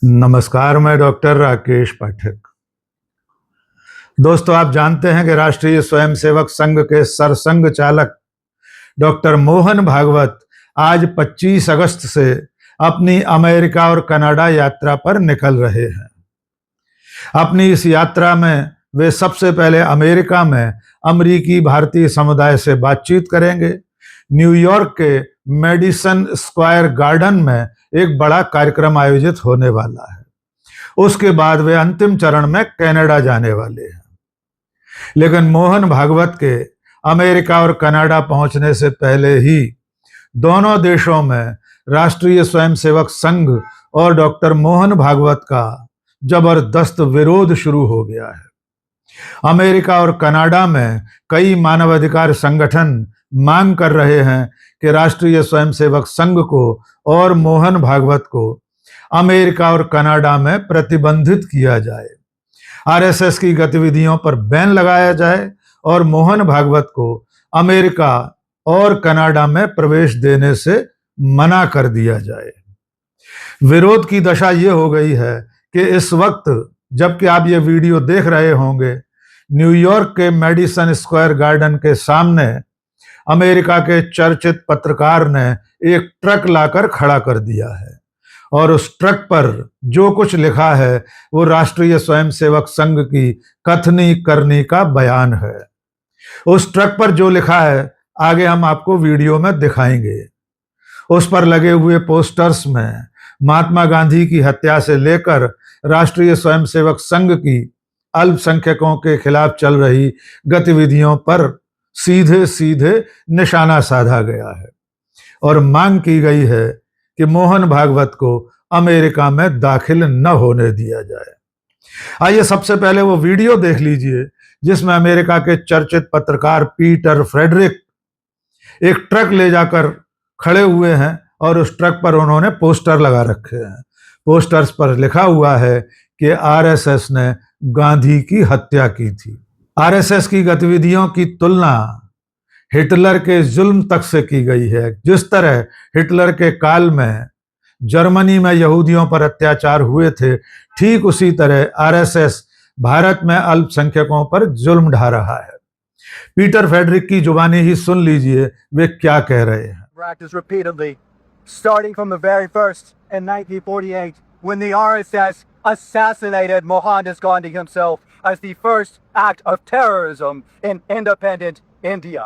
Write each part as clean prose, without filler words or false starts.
नमस्कार, मैं डॉक्टर राकेश पाठक। दोस्तों, आप जानते हैं कि राष्ट्रीय स्वयंसेवक संघ के सरसंघ चालक डॉक्टर मोहन भागवत आज 25 अगस्त से अपनी अमेरिका और कनाडा यात्रा पर निकल रहे हैं। अपनी इस यात्रा में वे सबसे पहले अमेरिका में अमेरिकी भारतीय समुदाय से बातचीत करेंगे। न्यूयॉर्क के मेडिसन स्क्वायर गार्डन में एक बड़ा कार्यक्रम आयोजित होने वाला है। उसके बाद वे अंतिम चरण में कनाडा जाने वाले हैं। लेकिन मोहन भागवत के अमेरिका और कनाडा पहुंचने से पहले ही दोनों देशों में राष्ट्रीय स्वयंसेवक संघ और डॉक्टर मोहन भागवत का जबरदस्त विरोध शुरू हो गया है। अमेरिका और कनाडा में कई मानवाधिकार संगठन मांग कर रहे हैं कि राष्ट्रीय स्वयंसेवक संघ को और मोहन भागवत को अमेरिका और कनाडा में प्रतिबंधित किया जाए, आरएसएस की गतिविधियों पर बैन लगाया जाए और मोहन भागवत को अमेरिका और कनाडा में प्रवेश देने से मना कर दिया जाए। विरोध की दशा ये हो गई है कि इस वक्त जबकि आप ये वीडियो देख रहे होंगे, न्यूयॉर्क के मेडिसन स्क्वायर गार्डन के सामने अमेरिका के चर्चित पत्रकार ने एक ट्रक लाकर खड़ा कर दिया है और उस ट्रक पर जो कुछ लिखा है वो राष्ट्रीय स्वयंसेवक संघ की कथनी करनी का बयान है। उस ट्रक पर जो लिखा है आगे हम आपको वीडियो में दिखाएंगे। उस पर लगे हुए पोस्टर्स में महात्मा गांधी की हत्या से लेकर राष्ट्रीय स्वयंसेवक संघ की अल्पसंख्यकों के खिलाफ चल रही गतिविधियों पर सीधे सीधे निशाना साधा गया है और मांग की गई है कि मोहन भागवत को अमेरिका में दाखिल न होने दिया जाए। आइए सबसे पहले वो वीडियो देख लीजिए जिसमें अमेरिका के चर्चित पत्रकार पीटर फ्रेडरिक एक ट्रक ले जाकर खड़े हुए हैं और उस ट्रक पर उन्होंने पोस्टर लगा रखे हैं। पोस्टर्स पर लिखा हुआ है कि आरएसएस ने गांधी की हत्या की थी। आरएसएस की गतिविधियों की तुलना हिटलर के जुल्म तक से की गई है। जिस तरह हिटलर के काल में जर्मनी में यहूदियों पर अत्याचार हुए थे, ठीक उसी तरह आरएसएस भारत में अल्पसंख्यकों पर जुल्म ढा रहा है। पीटर फ्रेडरिक की जुबानी ही सुन लीजिए वे क्या कह रहे हैं। Practice repeatedly, starting from the very first in 1948, when the RSS assassinated Mohandas Gandhi himself as the first act of terrorism in independent India.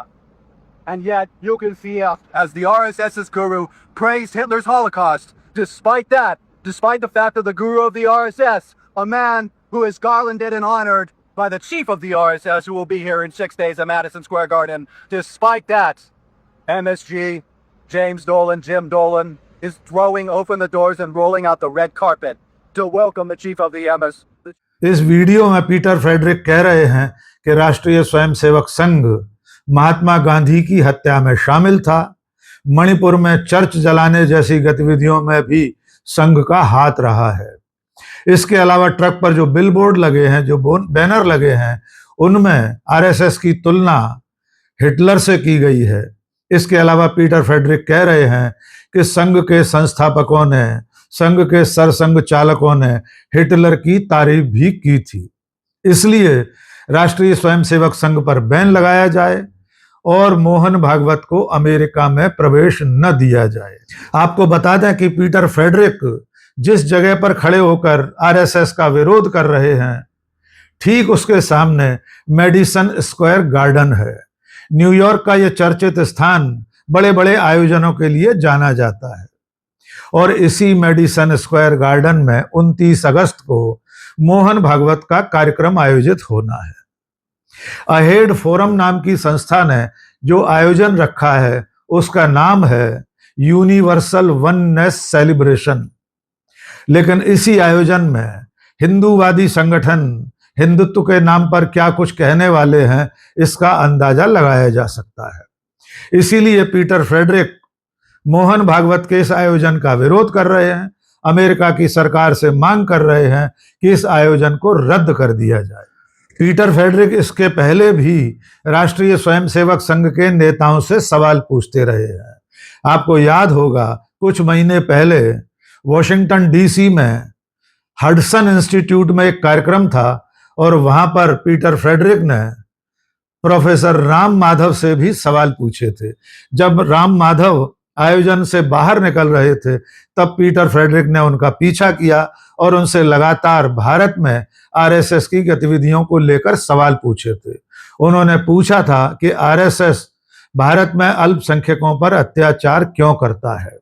And yet, you can see as the RSS's guru praised Hitler's Holocaust. Despite that, despite the fact that the guru of the RSS, a man who is garlanded and honored by the chief of the RSS, who will be here in 6 days at Madison Square Garden, despite that, MSG, James Dolan, Jim Dolan, is throwing open the doors and rolling out the red carpet to welcome the chief of the MS. इस video में Peter Frederick कह रहे हैं कि राष्ट्रीय स्वयंसेवक संघ महात्मा गांधी की हत्या में शामिल था। मणिपुर में चर्च जलाने जैसी गतिविधियों में भी संघ का हाथ रहा है। इसके अलावा ट्रक पर जो बिलबोर्ड लगे हैं, जो बैनर लगे हैं, उनमें आरएसएस की तुलना हिटलर से की गई है। इसके अलावा पीटर फ्रेडरिक कह रहे हैं कि संघ के संस्थापकों ने, संघ के सरसंघ चालकों ने हिटलर की तारीफ भी की थी। इसलिए राष्ट्रीय स्वयंसेवक संघ पर बैन लगाया जाए और मोहन भागवत को अमेरिका में प्रवेश न दिया जाए। आपको बता दें कि पीटर फ्रेडरिक जिस जगह पर खड़े होकर आरएसएस का विरोध कर रहे हैं, ठीक उसके सामने मेडिसन स्क्वायर गार्डन है। न्यूयॉर्क का यह चर्चित स्थान बड़े बड़े आयोजनों के लिए जाना जाता है और इसी मेडिसन स्क्वायर गार्डन में 29 अगस्त को मोहन भागवत का कार्यक्रम आयोजित होना है। अहेड फोरम नाम की संस्था ने जो आयोजन रखा है उसका नाम है यूनिवर्सल वननेस सेलिब्रेशन। लेकिन इसी आयोजन में हिंदूवादी संगठन हिंदुत्व के नाम पर क्या कुछ कहने वाले हैं, इसका अंदाजा लगाया जा सकता है। इसीलिए पीटर फ्रेडरिक मोहन भागवत के इस आयोजन का विरोध कर रहे हैं, अमेरिका की सरकार से मांग कर रहे हैं कि इस आयोजन को रद्द कर दिया जाए। पीटर फ्रेडरिक इसके पहले भी राष्ट्रीय स्वयंसेवक संघ के नेताओं से सवाल पूछते रहे हैं। आपको याद होगा कुछ महीने पहले वॉशिंगटन डीसी में हडसन इंस्टीट्यूट में एक कार्यक्रम था और वहां पर पीटर फ्रेडरिक ने प्रोफेसर राम माधव से भी सवाल पूछे थे। जब राम माधव आयोजन से बाहर निकल रहे थे तब पीटर फ्रेडरिक ने उनका पीछा किया और उनसे लगातार भारत में आरएसएस की गतिविधियों को लेकर सवाल पूछे थे। उन्होंने पूछा था कि आरएसएस भारत में अल्पसंख्यकों पर अत्याचार क्यों करता है।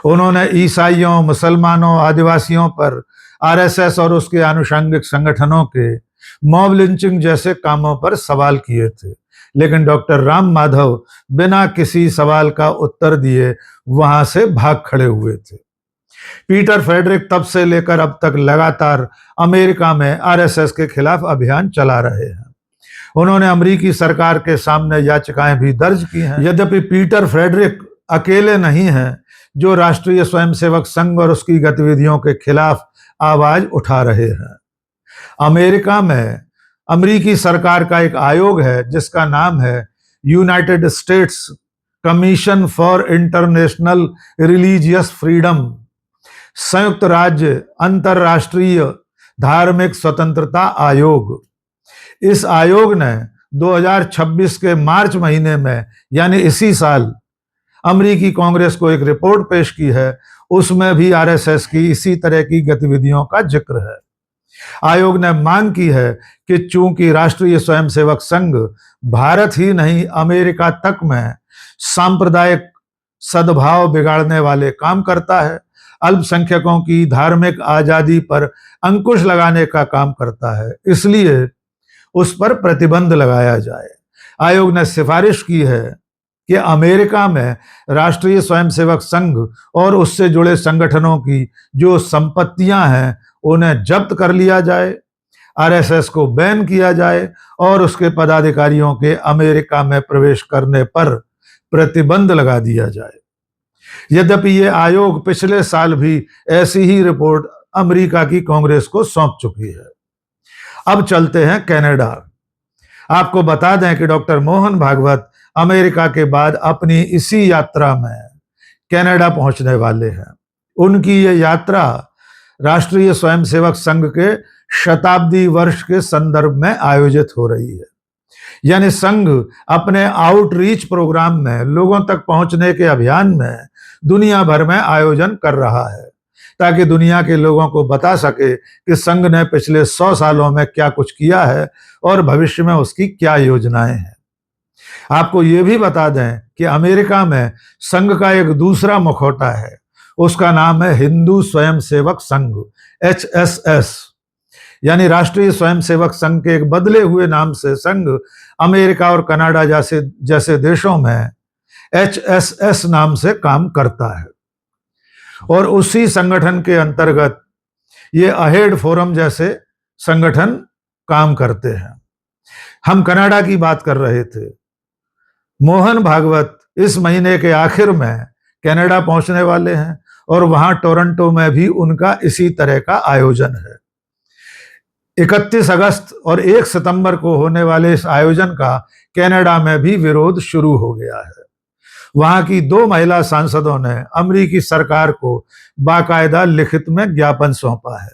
उन्होंने ईसाइयों, मुसलमानों, आदिवासियों पर आरएसएस और उसके आनुषंगिक संगठनों के मॉब लिंचिंग जैसे कामों पर सवाल किए थे, लेकिन डॉक्टर राम माधव बिना किसी सवाल का उत्तर दिए वहां से भाग खड़े हुए थे। पीटर फ्रेडरिक तब से लेकर अब तक लगातार अमेरिका में आरएसएस के खिलाफ अभियान चला रहे हैं। उन्होंने अमेरिकी सरकार के सामने याचिकाएं भी दर्ज की हैं। यद्यपि पीटर फ्रेडरिक अकेले नहीं हैं जो राष्ट्रीय स्वयंसेवक संघ और उसकी गतिविधियों के खिलाफ आवाज उठा रहे हैं। अमेरिका में अमेरिकी सरकार का एक आयोग है जिसका नाम है United states commission for international religious freedom, संयुक्त राज्य अंतरराष्ट्रीय धार्मिक स्वतंत्रता आयोग। इस आयोग ने 2026 के मार्च महीने में यानी इसी साल अमेरिकी कांग्रेस को एक रिपोर्ट पेश की है। उसमें भी आरएसएस की इसी तरह की गतिविधियों का जिक्र है। आयोग ने मांग की है कि चूंकि राष्ट्रीय स्वयंसेवक संघ भारत ही नहीं अमेरिका तक में सांप्रदायिक सद्भाव बिगाड़ने वाले काम करता है, अल्पसंख्यकों की धार्मिक आजादी पर अंकुश लगाने का काम करता है, इसलिए उस पर प्रतिबंध लगाया जाए। आयोग ने सिफारिश की है कि अमेरिका में राष्ट्रीय स्वयंसेवक संघ और उससे जुड़े संगठनों की जो संपत्तियां हैं उन्हें जब्त कर लिया जाए, आरएसएस को बैन किया जाए और उसके पदाधिकारियों के अमेरिका में प्रवेश करने पर प्रतिबंध लगा दिया जाए। यद्यपि ये आयोग पिछले साल भी ऐसी ही रिपोर्ट अमेरिका की कांग्रेस को सौंप चुकी है। अब चलते हैं कनाडा। आपको बता दें कि डॉक्टर मोहन भागवत अमेरिका के बाद अपनी इसी यात्रा में कनाडा पहुंचने वाले हैं। उनकी ये यात्रा राष्ट्रीय स्वयंसेवक संघ के शताब्दी वर्ष के संदर्भ में आयोजित हो रही है। यानी संघ अपने आउटरीच प्रोग्राम में लोगों तक पहुंचने के अभियान में दुनिया भर में आयोजन कर रहा है ताकि दुनिया के लोगों को बता सके कि संघ ने पिछले 100 सालों में क्या कुछ किया है और भविष्य में उसकी क्या योजनाएं हैं। आपको ये भी बता दें कि अमेरिका में संघ का एक दूसरा मुखौटा है, उसका नाम है हिंदू स्वयंसेवक संघ, HSS। यानी राष्ट्रीय स्वयंसेवक संघ के एक बदले हुए नाम से संघ अमेरिका और कनाडा जैसे देशों में HSS नाम से काम करता है और उसी संगठन के अंतर्गत ये अहेड फोरम जैसे संगठन काम करते हैं। हम कनाडा की बात कर रहे थे। मोहन भागवत इस महीने के आखिर में कनाडा पहुंचने वाले हैं और वहां टोरंटो में भी उनका इसी तरह का आयोजन है। 31 अगस्त और 1 सितंबर को होने वाले इस आयोजन का कनाडा में भी विरोध शुरू हो गया है। वहां की 2 महिला सांसदों ने अमेरिकी सरकार को बाकायदा लिखित में ज्ञापन सौंपा है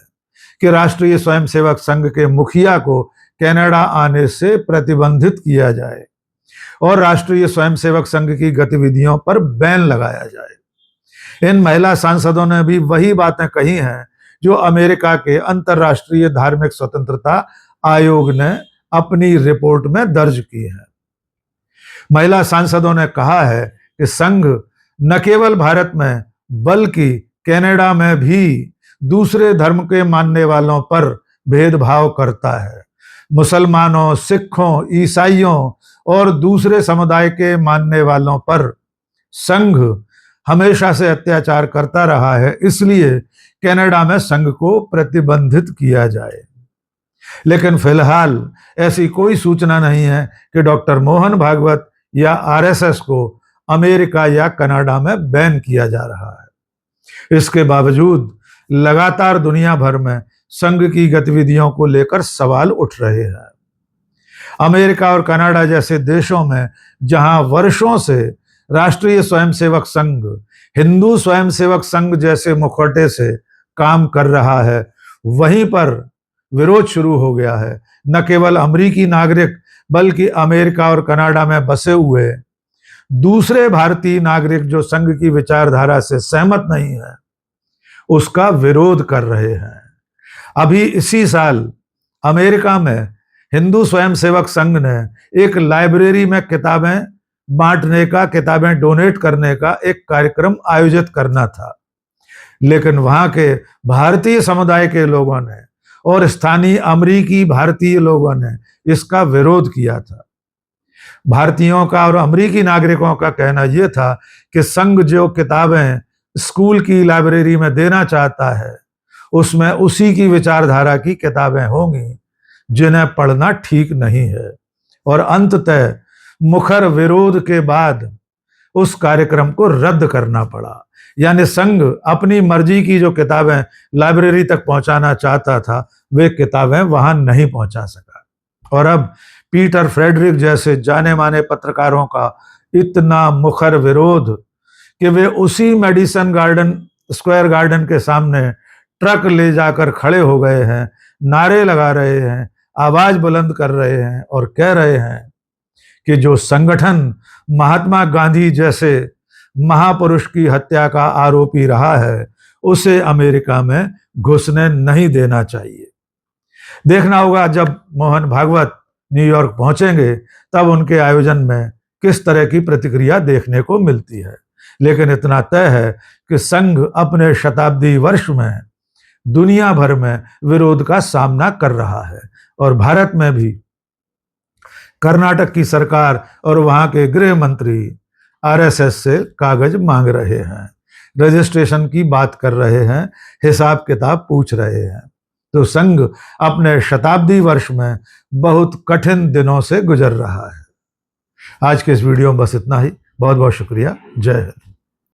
कि राष्ट्रीय स्वयंसेवक संघ के मुखिया को कनाडा आने से प्रतिबंधित किया जाए और राष्ट्रीय स्वयंसेवक संघ की गतिविधियों पर बैन लगाया जाए। इन महिला सांसदों ने भी वही बातें कही हैं जो अमेरिका के अंतर्राष्ट्रीय धार्मिक स्वतंत्रता आयोग ने अपनी रिपोर्ट में दर्ज की है। महिला सांसदों ने कहा है कि संघ न केवल भारत में बल्कि कनाडा में भी दूसरे धर्म के मानने वालों पर भेदभाव करता है। मुसलमानों, सिखों, ईसाइयों और दूसरे समुदाय के मानने वालों पर संघ हमेशा से अत्याचार करता रहा है, इसलिए कनाडा में संघ को प्रतिबंधित किया जाए। लेकिन फिलहाल ऐसी कोई सूचना नहीं है कि डॉक्टर मोहन भागवत या आरएसएस को अमेरिका या कनाडा में बैन किया जा रहा है। इसके बावजूद लगातार दुनिया भर में संघ की गतिविधियों को लेकर सवाल उठ रहे हैं। अमेरिका और कनाडा जैसे देशों में जहां वर्षों से राष्ट्रीय स्वयंसेवक संघ हिंदू स्वयंसेवक संघ जैसे मुखौटे से काम कर रहा है, वहीं पर विरोध शुरू हो गया है। न केवल अमेरिकी नागरिक बल्कि अमेरिका और कनाडा में बसे हुए दूसरे भारतीय नागरिक जो संघ की विचारधारा से सहमत नहीं है, उसका विरोध कर रहे हैं। अभी इसी साल अमेरिका में हिंदू स्वयंसेवक संघ ने एक लाइब्रेरी में किताबें बांटने का, किताबें डोनेट करने का एक कार्यक्रम आयोजित करना था, लेकिन वहां के भारतीय समुदाय के लोगों ने और स्थानीय अमेरिकी भारतीय लोगों ने इसका विरोध किया था। भारतीयों का और अमेरिकी नागरिकों का कहना यह था कि संघ जो किताबें स्कूल की लाइब्रेरी में देना चाहता है, उसमें उसी की विचारधारा की किताबें होंगी जिन्हें पढ़ना ठीक नहीं है। और अंततः मुखर विरोध के बाद उस कार्यक्रम को रद्द करना पड़ा। यानी संघ अपनी मर्जी की जो किताबें लाइब्रेरी तक पहुंचाना चाहता था, वे किताबें वहां नहीं पहुंचा सका। और अब पीटर फ्रेडरिक जैसे जाने माने पत्रकारों का इतना मुखर विरोध कि वे उसी मेडिसन गार्डन, स्क्वायर गार्डन के सामने ट्रक ले जाकर खड़े हो गए हैं, नारे लगा रहे हैं, आवाज बुलंद कर रहे हैं और कह रहे हैं कि जो संगठन महात्मा गांधी जैसे महापुरुष की हत्या का आरोपी रहा है, उसे अमेरिका में घुसने नहीं देना चाहिए। देखना होगा जब मोहन भागवत न्यूयॉर्क पहुंचेंगे तब उनके आयोजन में किस तरह की प्रतिक्रिया देखने को मिलती है। लेकिन इतना तय है कि संघ अपने शताब्दी वर्ष में दुनिया भर में विरोध का सामना कर रहा है और भारत में भी कर्नाटक की सरकार और वहां के गृह मंत्री आरएसएस से कागज मांग रहे हैं, रजिस्ट्रेशन की बात कर रहे हैं, हिसाब किताब पूछ रहे हैं। तो संघ अपने शताब्दी वर्ष में बहुत कठिन दिनों से गुजर रहा है। आज के इस वीडियो में बस इतना ही। बहुत बहुत शुक्रिया। जय हिंद।